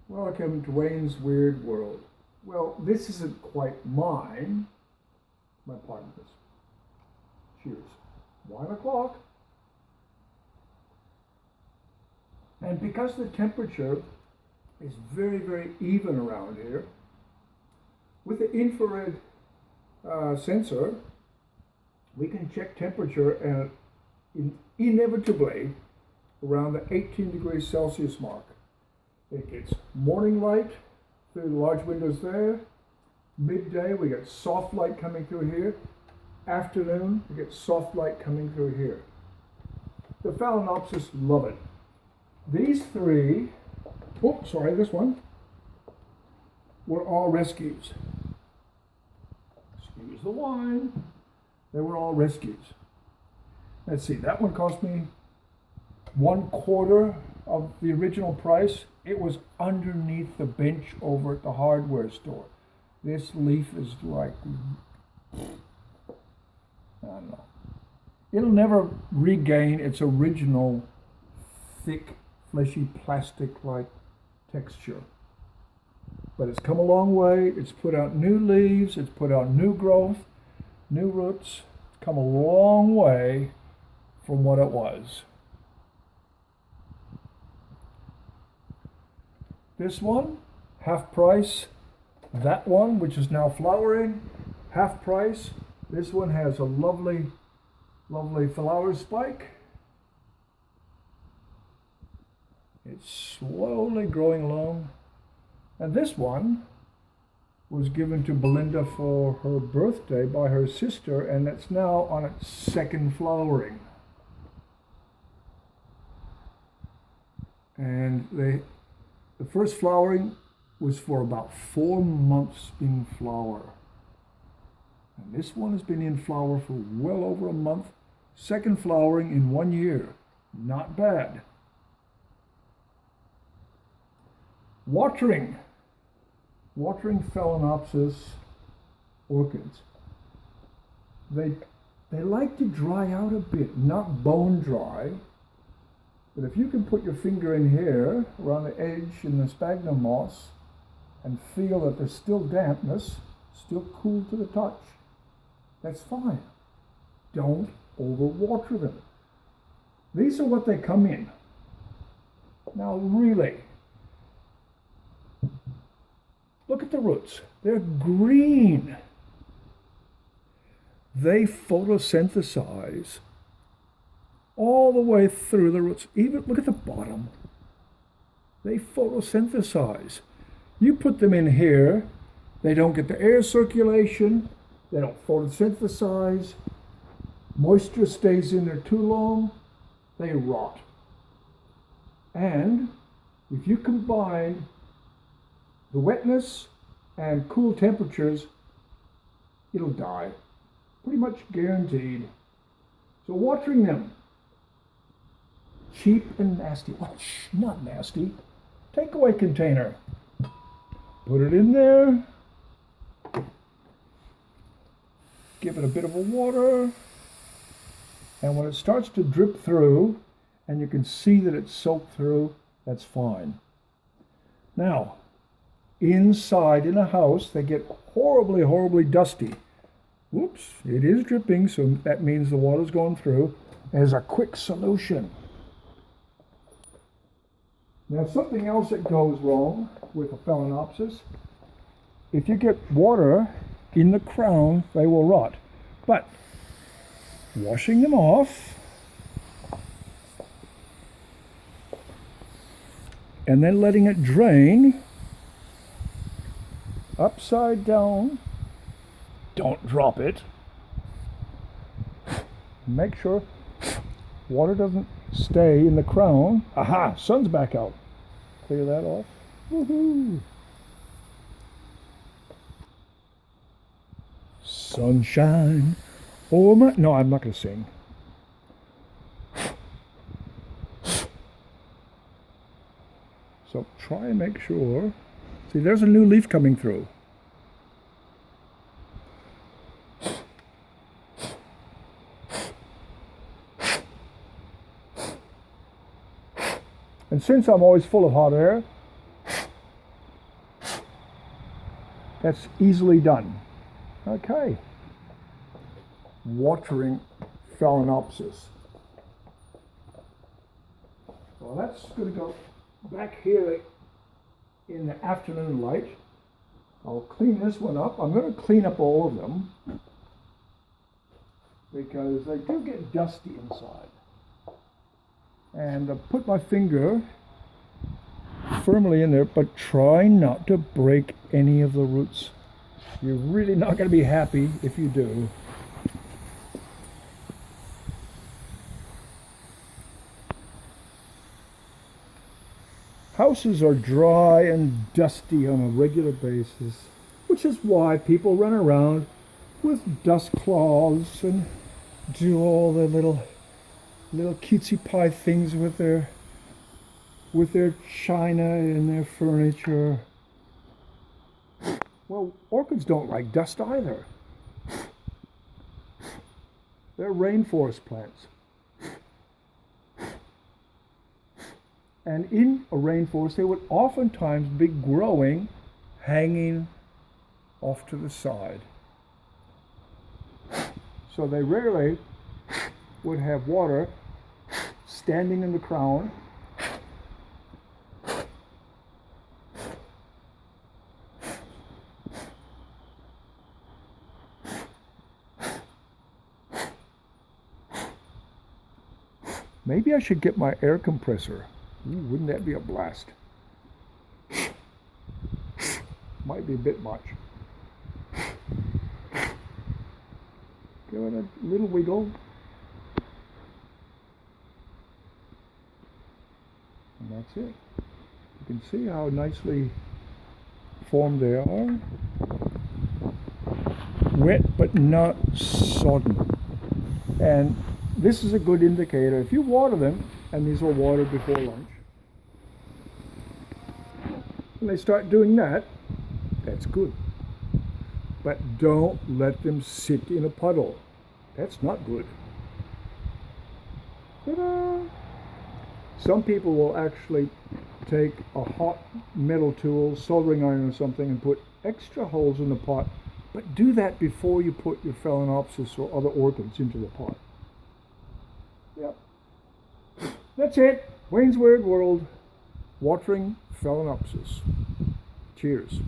Welcome to Wayne's Weird World. Well, this isn't quite mine, my partner's. Cheers. 1 o'clock. And because the temperature is very, very even around here, with the infrared sensor, we can check temperature and inevitably around the 18 degrees Celsius mark. It gets morning light through the large windows there. Midday, we get soft light coming through here. Afternoon, we get soft light coming through here. The Phalaenopsis love it. These three, this one, were all rescues. Excuse the wine. They were all rescues. Let's see, that one cost me 1/4 of the original price. It was underneath the bench over at the hardware store. This leaf is like, I don't know. It'll never regain its original thick, fleshy, plastic-like texture. But it's come a long way. It's put out new leaves. It's put out new growth, new roots. It's come a long way from what it was. This one, half price. That one, which is now flowering, half price. This one has a lovely, lovely flower spike. It's slowly growing along. And this one was given to Belinda for her birthday by her sister, and it's now on its second flowering. And the first flowering was for about 4 months in flower. And this one has been in flower for well over a month. Second flowering in 1 year. Not bad. Watering Phalaenopsis orchids. They like to dry out a bit, not bone dry. But if you can put your finger in here, around the edge in the sphagnum moss, and feel that there's still dampness, still cool to the touch, that's fine. Don't overwater them. These are what they come in. Now really, look at the roots. They're green. They photosynthesize all the way through the roots. Even look at the bottom. They photosynthesize. You put them in here, they don't get the air circulation, they don't photosynthesize, moisture stays in there too long, they rot. And if you combine the wetness and cool temperatures, it'll die. Pretty much guaranteed. So watering them, cheap and nasty. Well, not nasty. Takeaway container. Put it in there. Give it a bit of a water. And when it starts to drip through, and you can see that it's soaked through, that's fine. Now, inside in a house, they get horribly, horribly dusty. Whoops, it is dripping, so that means the water's going through. There's a quick solution. Now, something else that goes wrong with a Phalaenopsis, if you get water in the crown, they will rot. But washing them off and then letting it drain upside down, don't drop it. Make sure water doesn't stay in the crown. Aha, sun's back out. Clear that off. Woohoo! Sunshine. Oh my, no, I'm not going to sing. So try and make sure. See, there's a new leaf coming through. And since I'm always full of hot air, That's easily done. Okay. Watering Phalaenopsis. Well, that's going to go back here in the afternoon light. I'll clean this one up. I'm going to clean up all of them because they do get dusty inside. And I'll put my finger firmly in there, but try not to break any of the roots. You're really not going to be happy if you do. Houses are dry and dusty on a regular basis, which is why people run around with dust cloths and do all the little cutesy pie things with their china and their furniture. Well, orchids don't like dust either. They're rainforest plants. And in a rainforest, they would oftentimes be growing, hanging off to the side. So they rarely would have water standing in the crown. Maybe I should get my air compressor. Ooh, wouldn't that be a blast? Might be a bit much. Give it a little wiggle. And that's it. You can see how nicely formed they are. Wet but not sodden. And this is a good indicator. If you water them, and these were watered before lunch, when they start doing that, that's good. But don't let them sit in a puddle. That's not good. Ta-da! Some people will actually take a hot metal tool, soldering iron or something, and put extra holes in the pot. But do that before you put your Phalaenopsis or other orchids into the pot. Yep. That's it. Wayne's Weird World. Watering Phalaenopsis. Cheers.